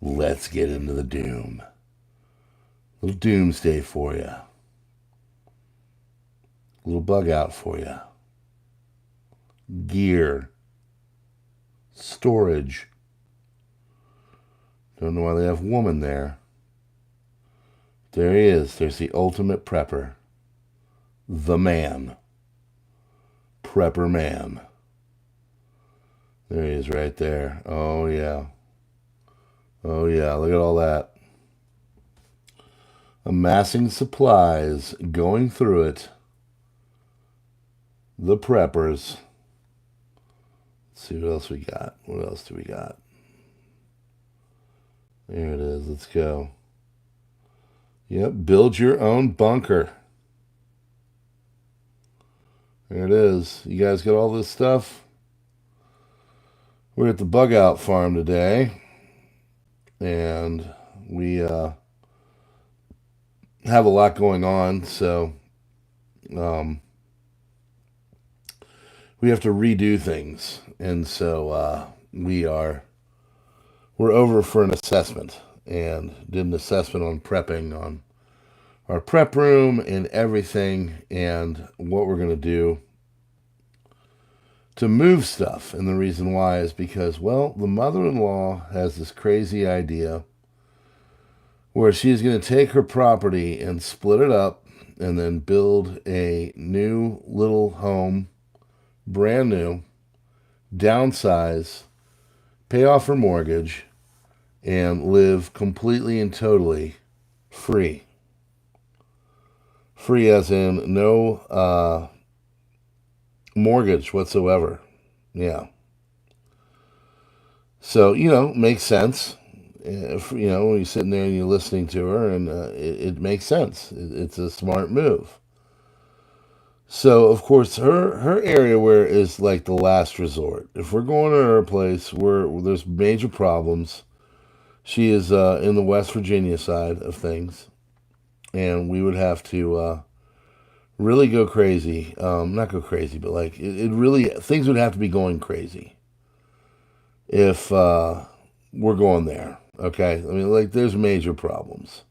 let's get into the doom. Little doomsday for you. Little bug out for you. Gear. Storage. Don't know why they have woman there. There he is. There's the ultimate prepper. The man. Prepper man. There he is right there. Oh, yeah. Oh, yeah. Look at all that. Amassing supplies. Going through it. The preppers. Let's see what else we got. What else do we got? There it is. Let's go. Yep. Build your own bunker. There it is. You guys got all this stuff? We're at the bug out farm today. And we have a lot going on. So we have to redo things. And so we're over for an assessment. And did an assessment on prepping on our prep room and everything, and what we're going to do to move stuff. And the reason why is because, well, the mother-in-law has this crazy idea where she's going to take her property and split it up and then build a new little home, brand new, downsize, pay off her mortgage, and live completely and totally free. Free as in no mortgage whatsoever. Yeah. So, makes sense. If, when you're sitting there and you're listening to her, and it makes sense. It's a smart move. So, of course, her area where is like the last resort. If we're going to her place where there's major problems, she is in the West Virginia side of things. And we would have to really go crazy. Not go crazy, but like it really, things would have to be going crazy if we're going there. Okay? I mean, like, there's major problems.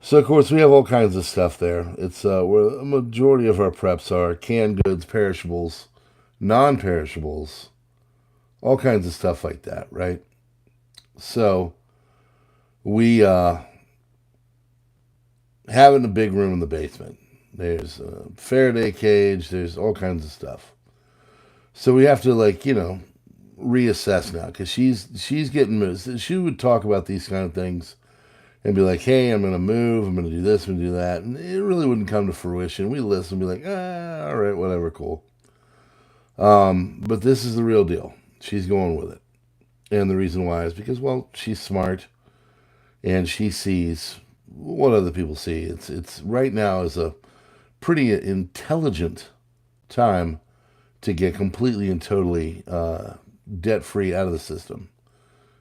So, of course, we have all kinds of stuff there. It's where the majority of our preps are canned goods, perishables, non-perishables, all kinds of stuff like that, right? So, we having a big room in the basement. There's a Faraday cage. There's all kinds of stuff. So we have to, reassess now, because she's getting moved. She would talk about these kind of things and be like, hey, I'm going to move. I'm going to do this. I'm going to do that. And it really wouldn't come to fruition. We listen and be like, all right, whatever, cool. But this is the real deal. She's going with it. And the reason why is because, well, she's smart and she sees what other people see. It's right now is a pretty intelligent time to get completely and totally debt-free out of the system.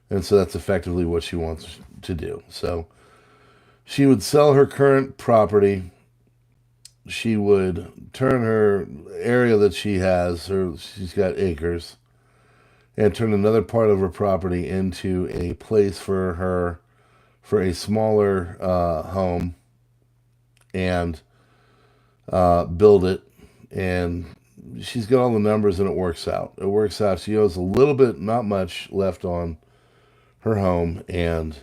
And so that's effectively what she wants to do. So she would sell her current property. She would turn her area that she has, she's got acres, and turn another part of her property into a place for a smaller home, and build it. And she's got all the numbers, and it works out. It works out. She owes a little bit, not much, left on her home, and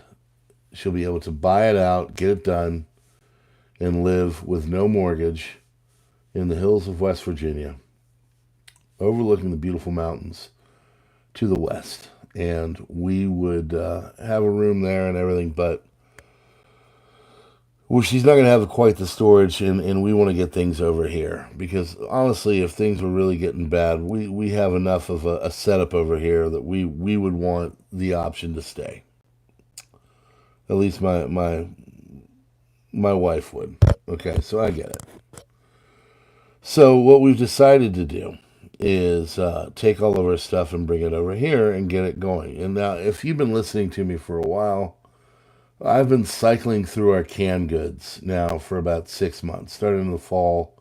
she'll be able to buy it out, get it done, and live with no mortgage in the hills of West Virginia, overlooking the beautiful mountains to the west. And we would have a room there and everything, but well, she's not going to have quite the storage, and we want to get things over here. Because honestly, if things were really getting bad, we have enough of a setup over here that we would want the option to stay. At least my wife would. Okay, so I get it. So what we've decided to do is take all of our stuff and bring it over here and get it going. And now, if you've been listening to me for a while, I've been cycling through our canned goods now for about 6 months, starting in the fall.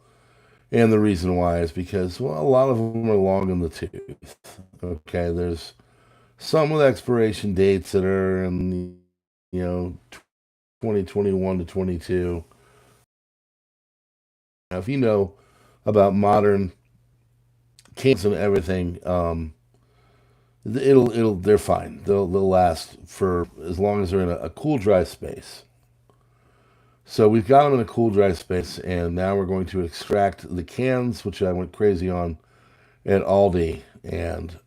And the reason why is because, well, a lot of them are long in the tooth. Okay, there's some with expiration dates that are in, 2021 to 22. Now, if you know about modern cans and everything, they're fine. They'll last for as long as they're in a cool, dry space. So we've got them in a cool, dry space, and now we're going to extract the cans, which I went crazy on at Aldi, and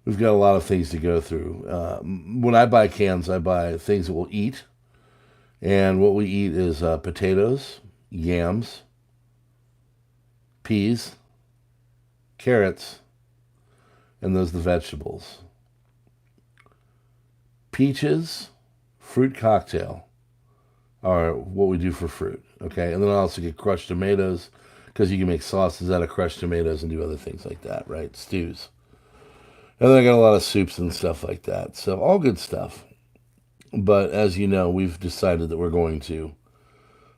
we've got a lot of things to go through. When I buy cans, I buy things that we'll eat, and what we eat is potatoes, yams, peas, carrots, and those are the vegetables. Peaches, fruit cocktail are what we do for fruit. Okay, and then I also get crushed tomatoes because you can make sauces out of crushed tomatoes and do other things like that, right? Stews. And then I got a lot of soups and stuff like that. So all good stuff. But as you know, we've decided that we're going to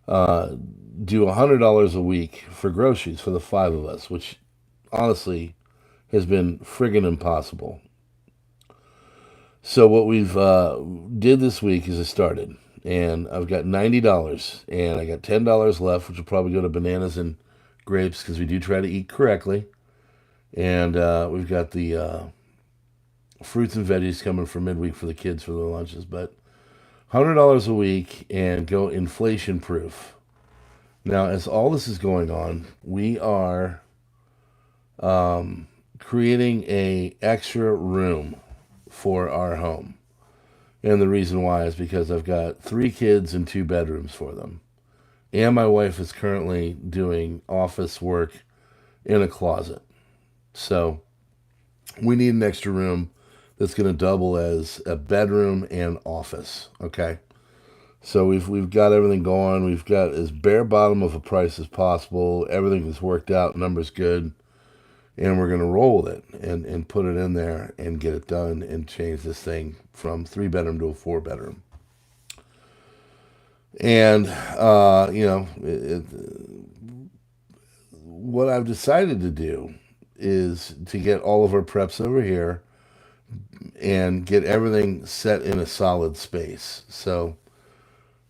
uh, do $100 a week for groceries for the five of us, which honestly has been friggin' impossible. So what we've did this week is I started, and I've got $90, and I got $10 left, which will probably go to bananas and grapes because we do try to eat correctly, and we've got the fruits and veggies coming for midweek for the kids for their lunches, but $100 a week and go inflation proof. Now, as all this is going on, we are creating a extra room for our home. And the reason why is because I've got 3 kids and 2 bedrooms for them. And my wife is currently doing office work in a closet. So we need an extra room that's going to double as a bedroom and office. Okay. So we've got everything going. We've got as bare bottom of a price as possible. Everything is worked out. Numbers good. And we're going to roll with it and put it in there and get it done and change this thing from 3 bedroom to a 4 bedroom. And, what I've decided to do is to get all of our preps over here and get everything set in a solid space. So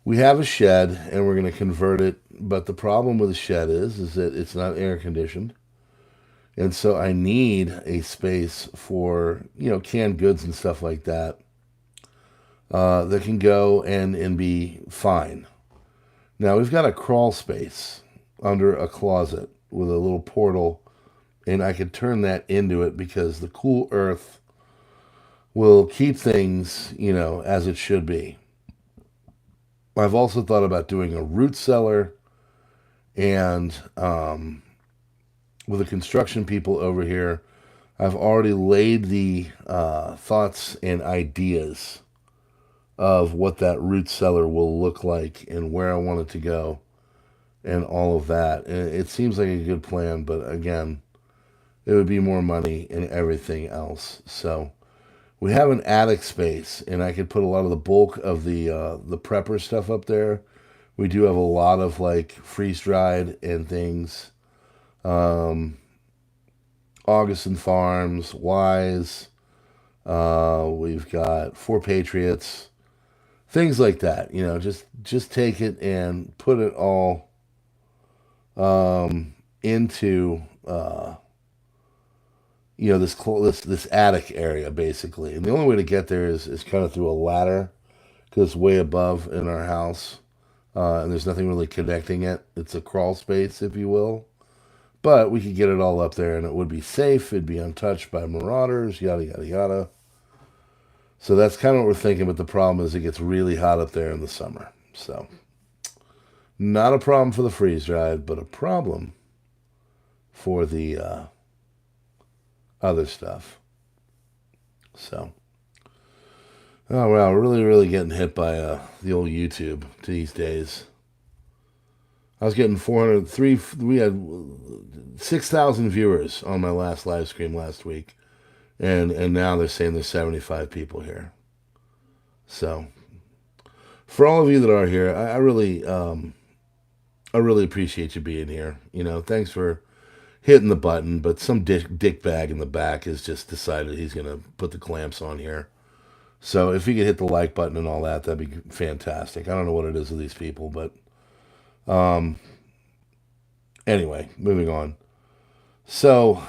we have a shed and we're going to convert it. But the problem with the shed is that it's not air conditioned. And so I need a space for, canned goods and stuff like that that can go and be fine. Now, we've got a crawl space under a closet with a little portal, and I could turn that into it because the cool earth will keep things, as it should be. I've also thought about doing a root cellar, and with the construction people over here, I've already laid the thoughts and ideas of what that root cellar will look like and where I want it to go and all of that. And it seems like a good plan, but again, it would be more money and everything else. So we have an attic space, and I could put a lot of the bulk of the prepper stuff up there. We do have a lot of like freeze dried and things. Augustin Farms, Wise. We've got 4 Patriots, things like that. Just take it and put it all into this attic area basically. And the only way to get there is kind of through a ladder because it's way above in our house, and there's nothing really connecting it. It's a crawl space, if you will. But we could get it all up there and it would be safe. It'd be untouched by marauders, yada, yada, yada. So that's kind of what we're thinking. But the problem is it gets really hot up there in the summer. So not a problem for the freeze dried, but a problem for the other stuff. So, oh, wow, we're really, really getting hit by the old YouTube these days. I was getting 403. We had 6,000 viewers on my last live stream last week, and now they're saying there's 75 people here. So, for all of you that are here, I really appreciate you being here. Thanks for hitting the button, but some dick bag in the back has just decided he's going to put the clamps on here. So if you could hit the like button and all that, that'd be fantastic. I don't know what it is with these people, but anyway, moving on. So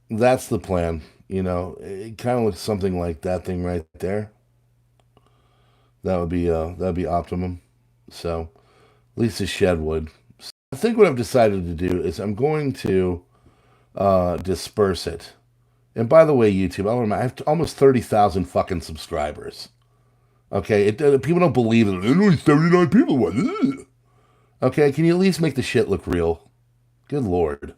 that's the plan. You know, it kind of looks something like that thing right there. That'd be optimum. So at least the shed would. So I think what I've decided to do is I'm going to disperse it. And by the way, YouTube, I have almost 30,000 fucking subscribers. Okay, people don't believe it. There's only 79 people. Okay, can you at least make the shit look real? Good Lord.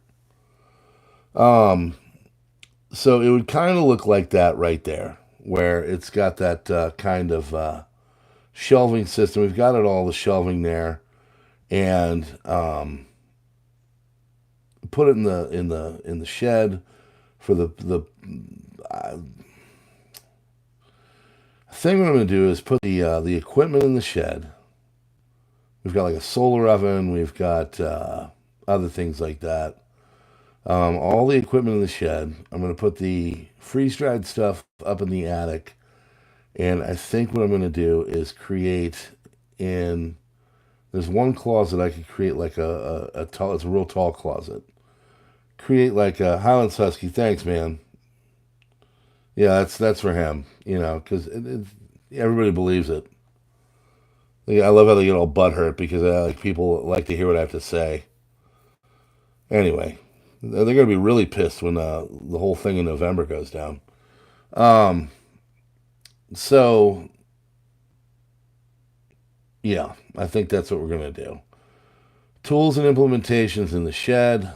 So it would kind of look like that right there, where it's got that kind of shelving system. We've got it all, the shelving there, and put it in the shed for the thing. What I'm going to do is put the equipment in the shed. We've got like a solar oven. We've got other things like that. All the equipment in the shed. I'm going to put the freeze-dried stuff up in the attic. And I think what I'm going to do is create there's one closet I could create like a tall, it's a real tall closet. Create like a Highlands Husky. Thanks, man. Yeah, that's for him, you know, because everybody believes it. I love how they get all butthurt because people like to hear what I have to say. Anyway, they're going to be really pissed when the whole thing in November goes down. So, yeah, I think that's what we're going to do. Tools and implementations in the shed.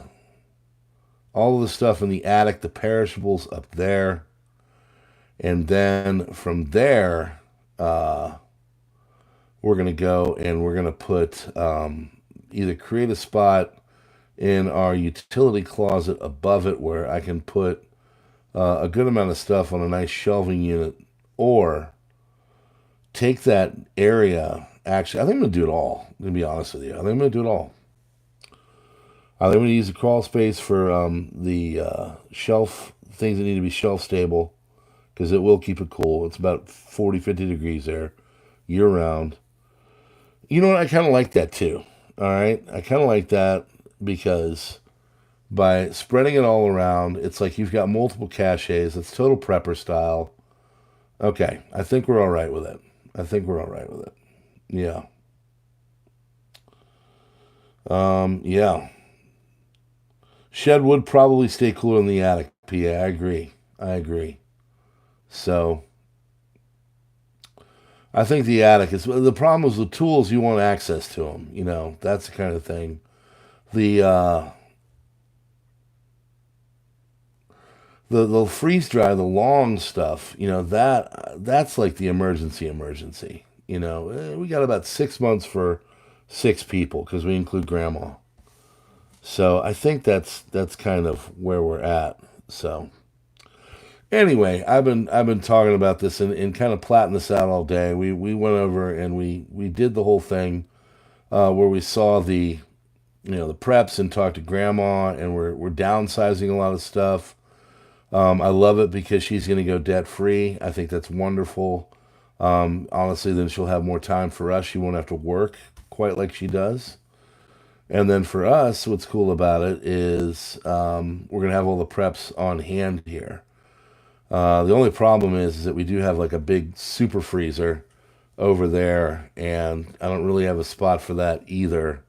All of the stuff in the attic, the perishables up there. And then from there, we're going to go and we're going to put either create a spot in our utility closet above it where I can put a good amount of stuff on a nice shelving unit, or take that area. Actually, I think I'm going to do it all, to be honest with you. I think I'm going to do it all. I think I'm going to use the crawl space for the shelf, things that need to be shelf stable, because it will keep it cool. It's about 40, 50 degrees there, year round. You know what? I kind of like that too. All right? I kind of like that because by spreading it all around, it's like you've got multiple caches. It's total prepper style. Okay, I think we're all right with it. Yeah. Yeah. Shed would probably stay cooler in the attic, PA. I agree. So, I think the attic is... The problem is the tools, you want access to them. You know, that's the kind of thing. The freeze dry, the long stuff, you know, that's like the emergency. You know, we got about 6 months for 6 people because we include grandma. So I think that's kind of where we're at. So anyway, I've been talking about this and kind of plotting this out all day. We went over and we did the whole thing where we saw the preps and talked to grandma, and we're downsizing a lot of stuff. I love it because she's going to go debt free. I think that's wonderful. Honestly, then she'll have more time for us. She won't have to work quite like she does. And then for us, what's cool about it is we're going to have all the preps on hand here. The only problem is that we do have like a big super freezer over there, and I don't really have a spot for that either.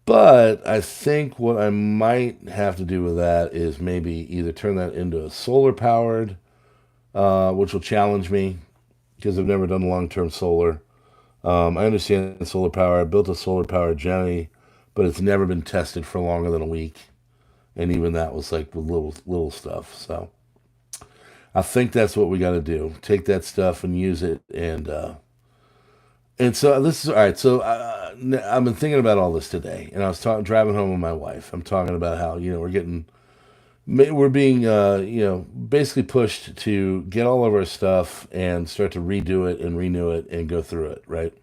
But I think what I might have to do with that is maybe either turn that into a solar powered, which will challenge me because I've never done long-term solar. I understand solar power. I built a solar powered Jenny, but it's never been tested for longer than a week. And even that was like with little stuff. So I think that's what we got to do. Take that stuff and use it. And so this is all right. So I've been thinking about all this today, and I was driving home with my wife. I'm talking about how we're being basically pushed to get all of our stuff and start to redo it and renew it and go through it, right?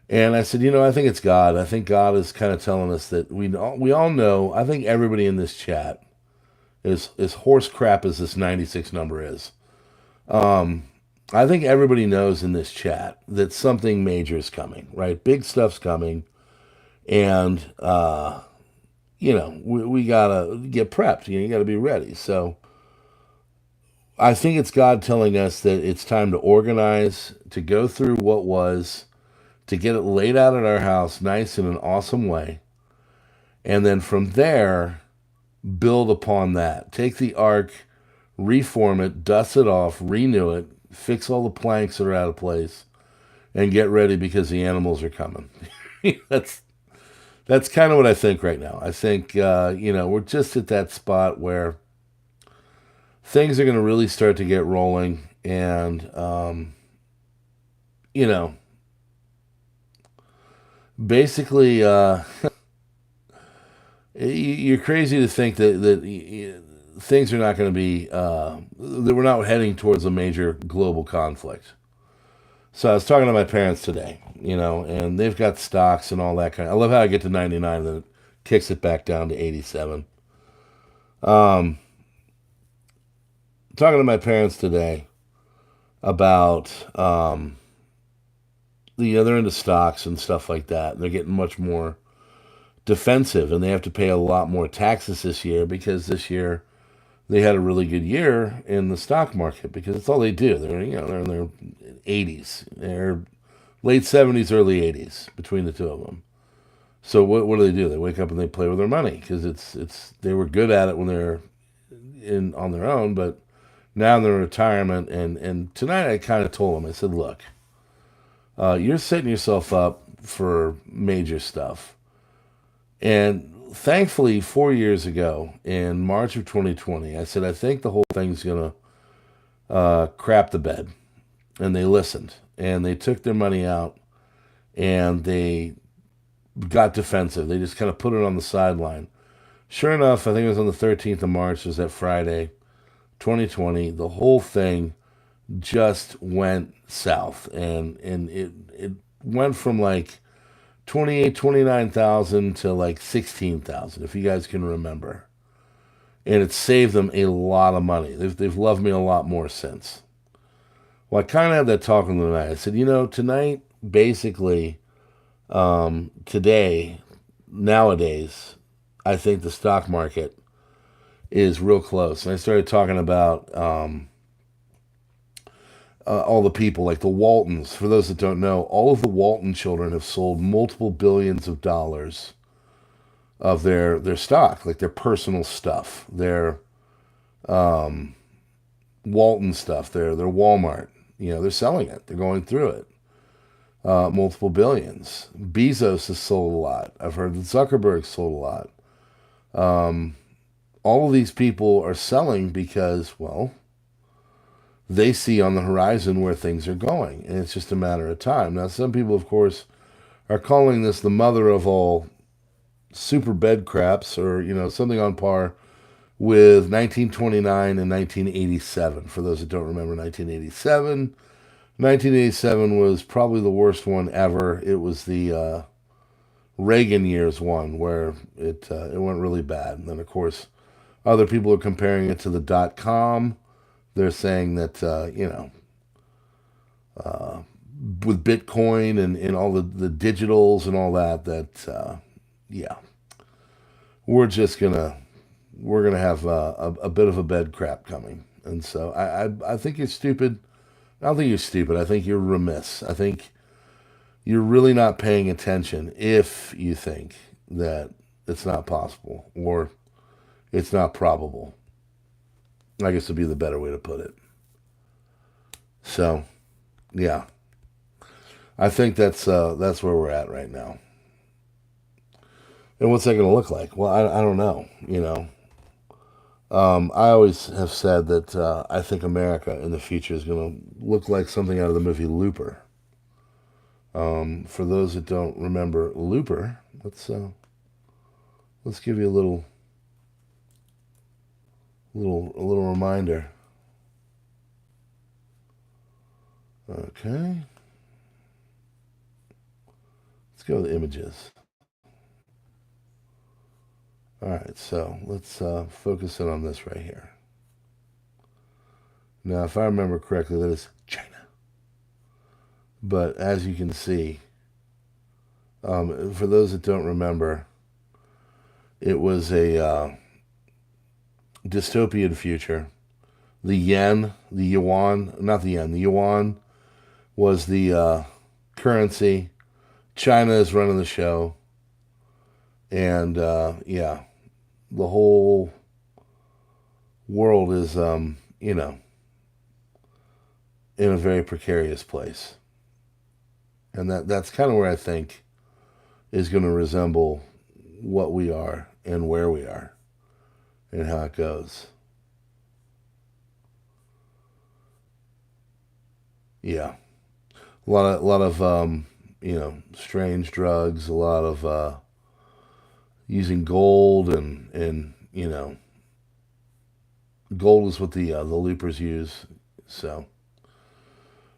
And I said, I think it's God. I think God is kind of telling us that we all know. I think everybody in this chat is as horse crap as this 96 number is. I think everybody knows in this chat that something major is coming, right? Big stuff's coming, and we gotta get prepped. You gotta be ready. So I think it's God telling us that it's time to organize, to go through what was, to get it laid out at our house nice in an awesome way. And then from there, build upon that. Take the ark, reform it, dust it off, renew it, fix all the planks that are out of place, and get ready because the animals are coming. That's kind of what I think right now. I think, we're just at that spot where things are going to really start to get rolling. And, basically, you're crazy to think that things are not going to be, that we're not heading towards a major global conflict. So I was talking to my parents today, and they've got stocks and all that kind of. I love how I get to 99 and then it kicks it back down to 87. Talking to my parents today about, they're into stocks and stuff like that. And they're getting much more defensive, and they have to pay a lot more taxes this year because this year they had a really good year in the stock market because it's all they do. They're in their 80s, they're late 70s, early 80s between the two of them. So what do? They wake up and they play with their money because it's they were good at it when they're in on their own, but now they're in retirement. And tonight I kind of told them, I said, look, you're setting yourself up for major stuff. And thankfully, 4 years ago, in March of 2020, I said, I think the whole thing's going to crap the bed. And they listened. And they took their money out. And they got defensive. They just kind of put it on the sideline. Sure enough, I think it was on the 13th of March, was that Friday, 2020. The whole thing just went south. And it went from like 29,000 to like 16,000, if you guys can remember. And it saved them a lot of money. They've loved me a lot more since. Well, I kind of had that talk with them tonight. I said, tonight, basically, today, nowadays, I think the stock market is real close. And I started talking about all the people, like the Waltons. For those that don't know, all of the Walton children have sold multiple billions of dollars of their stock, like their personal stuff, their Walton stuff, their Walmart. They're selling it. They're going through it. Multiple billions. Bezos has sold a lot. I've heard that Zuckerberg sold a lot. All of these people are selling because, well, they see on the horizon where things are going, and it's just a matter of time. Now, some people, of course, are calling this the mother of all super bed craps, or something on par with 1929 and 1987. For those that don't remember 1987 was probably the worst one ever. It was the Reagan years one where it went really bad. And then, of course, other people are comparing it to the .com. They're saying that, with Bitcoin and all the digitals and all that, yeah, we're going to have a bit of a bed crap coming. And so I think you're stupid. I don't think you're stupid. I think you're remiss. I think you're really not paying attention if you think that it's not possible or it's not probable. I guess would be the better way to put it. So, yeah, I think that's where we're at right now. And what's that going to look like? Well, I don't know. I always have said that I think America in the future is going to look like something out of the movie Looper. For those that don't remember Looper, let's give you a little reminder. Okay. go with images. All right, so let's focus in on this right here. Now, if I remember correctly, that is China. But as you can see, for those that don't remember, it was a dystopian future. The yuan was the currency. China is running the show. And, yeah, the whole world is, in a very precarious place. And that's kind of where I think is going to resemble what we are and where we are and how it goes. Yeah. A lot of strange drugs, a lot of using gold and gold is what the loopers use. So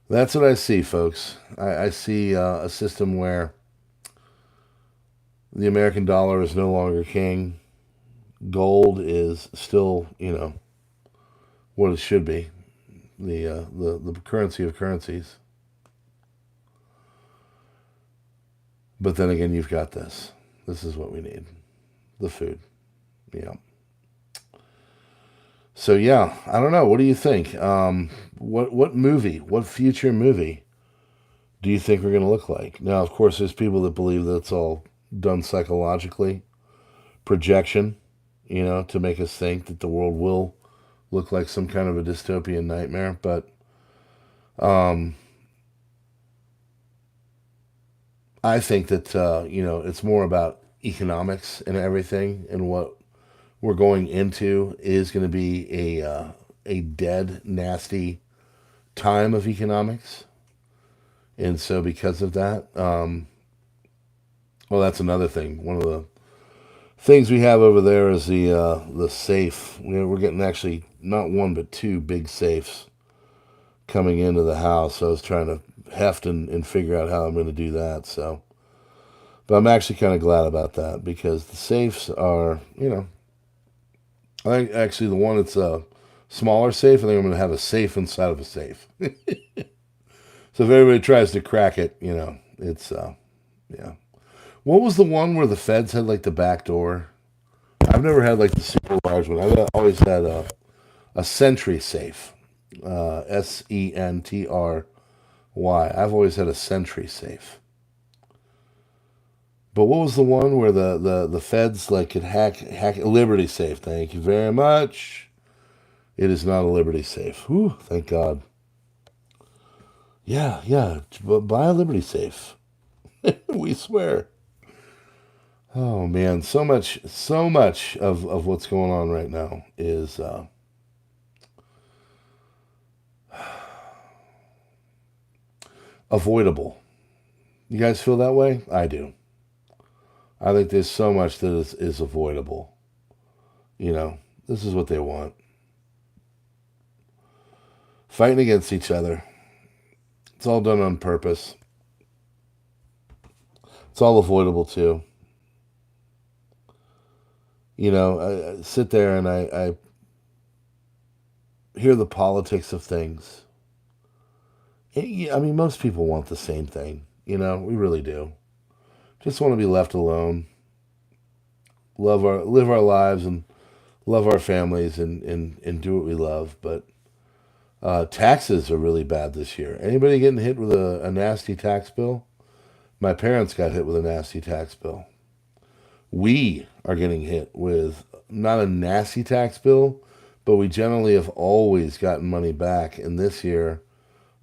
that's what I see, folks. I see a system where the American dollar is no longer king. Gold is still, what it should be, the currency of currencies. But then again, you've got this. This is what we need. The food. Yeah. So yeah, I don't know. What do you think? What future movie do you think we're going to look like? Now, of course, there's people that believe that it's all done psychologically, projection, to make us think that the world will look like some kind of a dystopian nightmare. But I think that it's more about economics and everything, and what we're going into is going to be a dead, nasty time of economics. And so because of that, well, that's another thing. One of the things we have over there is the safe. We're getting actually not one but two big safes coming into the house. So I was trying to heft and figure out how I'm going to do that. So, but I'm actually kind of glad about that, because the safes are, I think actually the one that's a smaller safe, I think I'm going to have a safe inside of a safe. So if everybody tries to crack it, it's, yeah. What was the one where the feds had like the back door? I've never had like the super large one. I've always had a Sentry safe. Sentry. I've always had a Sentry safe. But what was the one where the feds like could hack Liberty safe? Thank you very much. It is not a Liberty safe. Whew, thank God. Yeah. Buy a Liberty safe. We swear. Oh man, so much of what's going on right now is avoidable. You guys feel that way? I do. I think there's so much that is avoidable. This is what they want. Fighting against each other. It's all done on purpose. It's all avoidable too. I sit there and I hear the politics of things. I mean, most people want the same thing. We really do. Just want to be left alone. Live our lives and love our families and do what we love. But taxes are really bad this year. Anybody getting hit with a nasty tax bill? My parents got hit with a nasty tax bill. We are getting hit with not a nasty tax bill, but we generally have always gotten money back. And this year,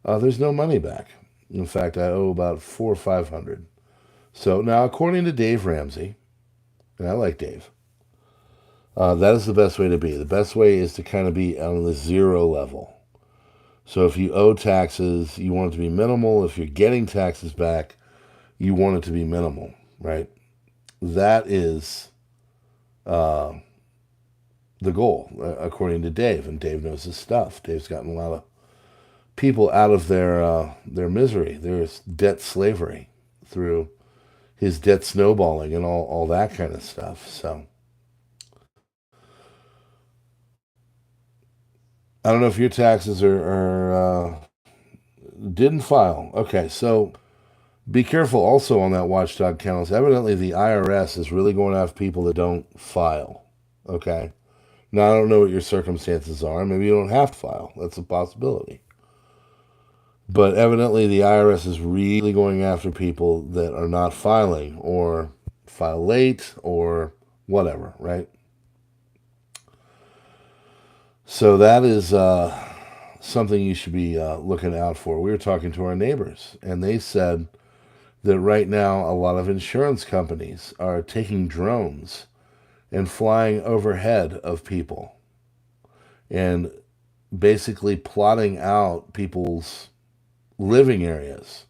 there's no money back. In fact, I owe about $400 or $500. So now, according to Dave Ramsey, and I like Dave, that is the best way to be. The best way is to kind of be on the zero level. So if you owe taxes, you want it to be minimal. If you're getting taxes back, you want it to be minimal, right? That is the goal, according to Dave. And Dave knows his stuff. Dave's gotten a lot of people out of their misery, their debt slavery, through his debt snowballing and all that kind of stuff. So I don't know if your taxes are didn't file. Okay, so be careful also on that watchdog kennels. Evidently, the IRS is really going after people that don't file. Okay. Now, I don't know what your circumstances are. Maybe you don't have to file. That's a possibility. But evidently, the IRS is really going after people that are not filing or file late or whatever, right? So that is something you should be looking out for. We were talking to our neighbors, and they said that right now a lot of insurance companies are taking drones and flying overhead of people and basically plotting out people's living areas.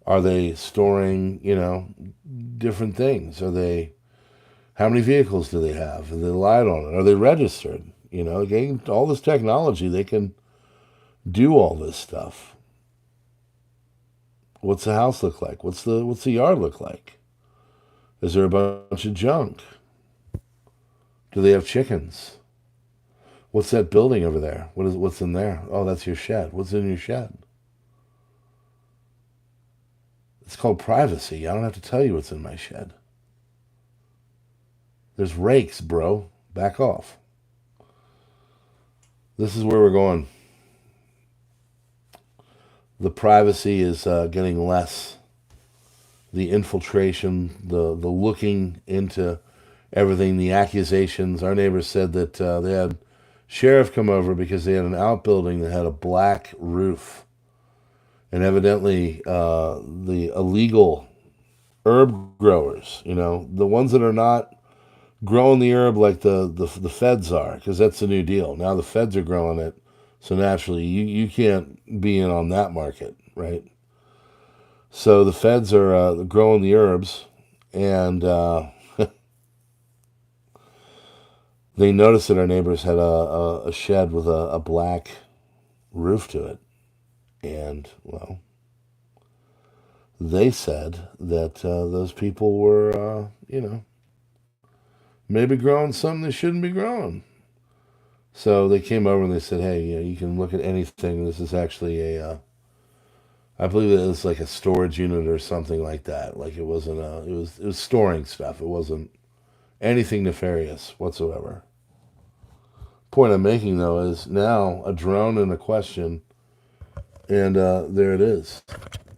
Are they storing, different things? How many vehicles do they have? Are they lied on it? Are they registered? Getting all this technology, they can do all this stuff. What's the house look like? What's the yard look like? Is there a bunch of junk? Do they have chickens? What's that building over there? What's in there? Oh, that's your shed. What's in your shed? It's called privacy. I don't have to tell you what's in my shed. There's rakes, bro. Back off. This is where we're going. The privacy is getting less. The infiltration, the looking into everything, the accusations. Our neighbors said that they had sheriff come over because they had an outbuilding that had a black roof. And evidently the illegal herb growers, the ones that are not growing the herb like the feds are, because that's the new deal. Now the feds are growing it, so naturally you can't be in on that market, right? So the feds are growing the herbs, and they noticed that our neighbors had a shed with a black roof to it. And, well, they said that those people were, maybe growing something they shouldn't be growing. So they came over and they said, hey, you can look at anything. This is actually I believe it was like a storage unit or something like that. Like it wasn't it was storing stuff. It wasn't anything nefarious whatsoever. Point I'm making, though, is now a drone and a question, and there it is.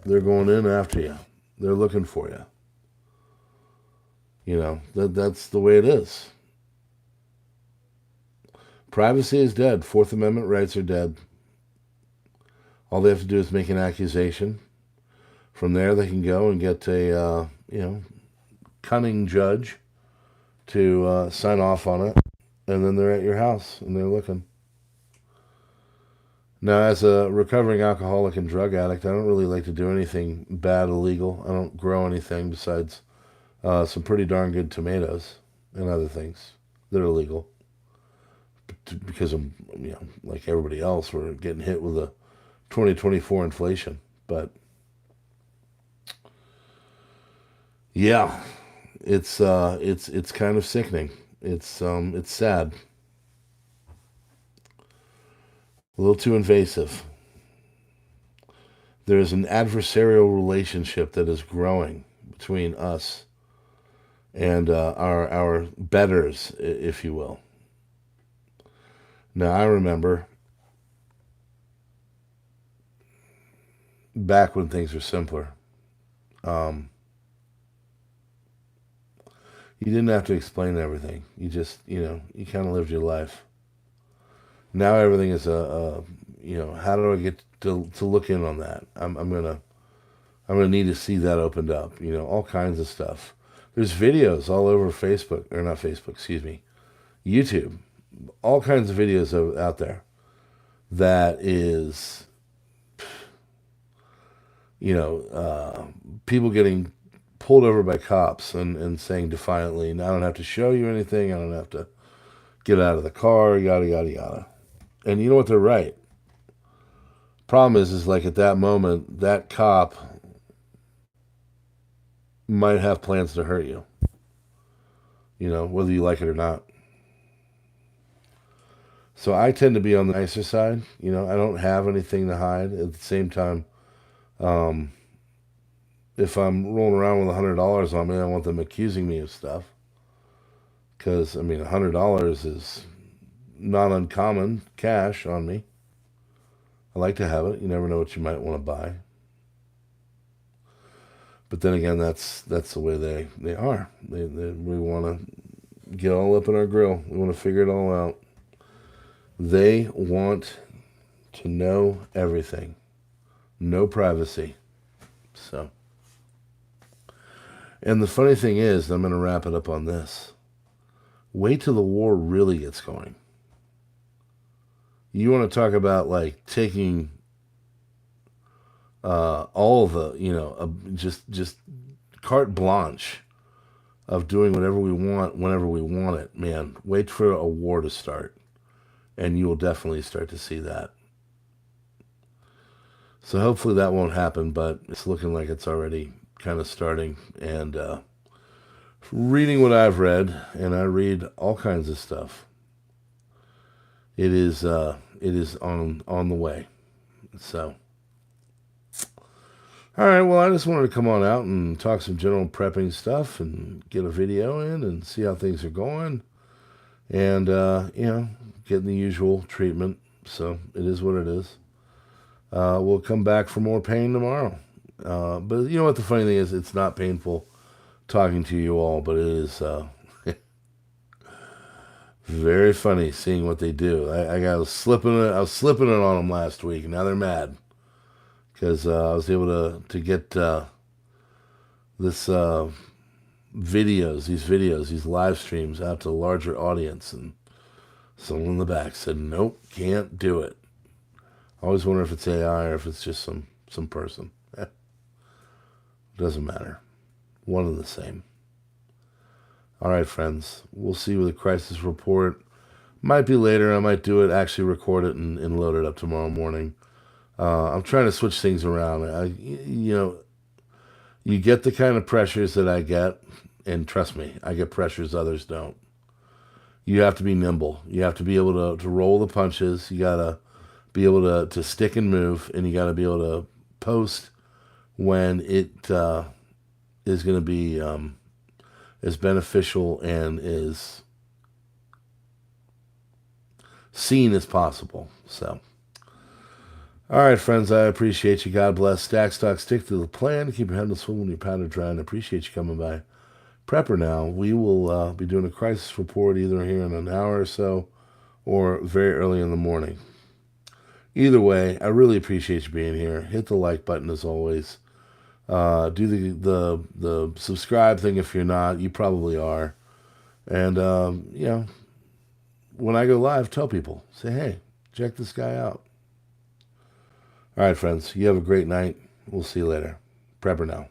They're going in after you. They're looking for you. That's the way it is. Privacy is dead. Fourth Amendment rights are dead. All they have to do is make an accusation. From there, they can go and get a, cunning judge to sign off on it, and then they're at your house and they're looking. Now, as a recovering alcoholic and drug addict, I don't really like to do anything bad, illegal. I don't grow anything besides some pretty darn good tomatoes and other things that are legal. Because I'm, like everybody else, we're getting hit with a 2024 inflation. But yeah, it's kind of sickening. It's sad. A little too invasive. There is an adversarial relationship that is growing between us and our betters, if you will. Now, I remember back when things were simpler. You didn't have to explain everything. You just, you kind of lived your life. Now everything is how do I get to look in on that? I'm gonna need to see that opened up. All kinds of stuff. There's videos all over Facebook, or not Facebook, excuse me, YouTube. All kinds of videos out there that is, people getting pulled over by cops and saying defiantly, I don't have to show you anything. I don't have to get out of the car, yada, yada, yada. And you know what? They're right. Problem is like at that moment, that cop might have plans to hurt you. You know, whether you like it or not. So I tend to be on the nicer side. You know, I don't have anything to hide. At the same time, um, if I'm rolling around with $100 on me, I want them accusing me of stuff. Because, I mean, $100 is not uncommon cash on me. I like to have it. You never know what you might want to buy. But then again, that's the way they are. We want to get all up in our grill. We want to figure it all out. They want to know everything. No privacy. So. And the funny thing is, I'm going to wrap it up on this. Wait till the war really gets going. You want to talk about like taking all the, you know, just carte blanche of doing whatever we want whenever we want it. Man, wait for a war to start, and you will definitely start to see that. So hopefully that won't happen, but it's looking like it's already kind of starting. And reading what I've read, and I read all kinds of stuff, it is on the way. So, all right, well, I just wanted to come on out and talk some general prepping stuff and get a video in and see how things are going. And, you know, getting the usual treatment. So it is what it is. We'll come back for more pain tomorrow. But you know what the funny thing is? It's not painful talking to you all, but it is very funny seeing what they do. I was slipping it on them last week, and now they're mad because I was able to get these live streams out to a larger audience, and someone in the back said, "Nope, can't do it." I always wonder if it's AI or if it's just some person. Doesn't matter. One and the same. All right, friends. We'll see with the crisis report. Might be later. I might do it, actually record it and load it up tomorrow morning. I'm trying to switch things around. You know, you get the kind of pressures that I get, and trust me, I get pressures others don't. You have to be nimble. You have to be able to roll the punches. You got to be able to stick and move, and you got to be able to post when it is going to be as beneficial and as seen as possible. So, all right, friends, I appreciate you. God bless. Stack, stock, stick to the plan. Keep your head on the swivel when your powder dry, and I appreciate you coming by. PrepperNow. We will be doing a crisis report either here in an hour or so or very early in the morning. Either way, I really appreciate you being here. Hit the like button as always. Do the subscribe thing if you're not. You probably are. And, you know, when I go live, tell people. Say, hey, check this guy out. All right, friends. You have a great night. We'll see you later. PrepperNow.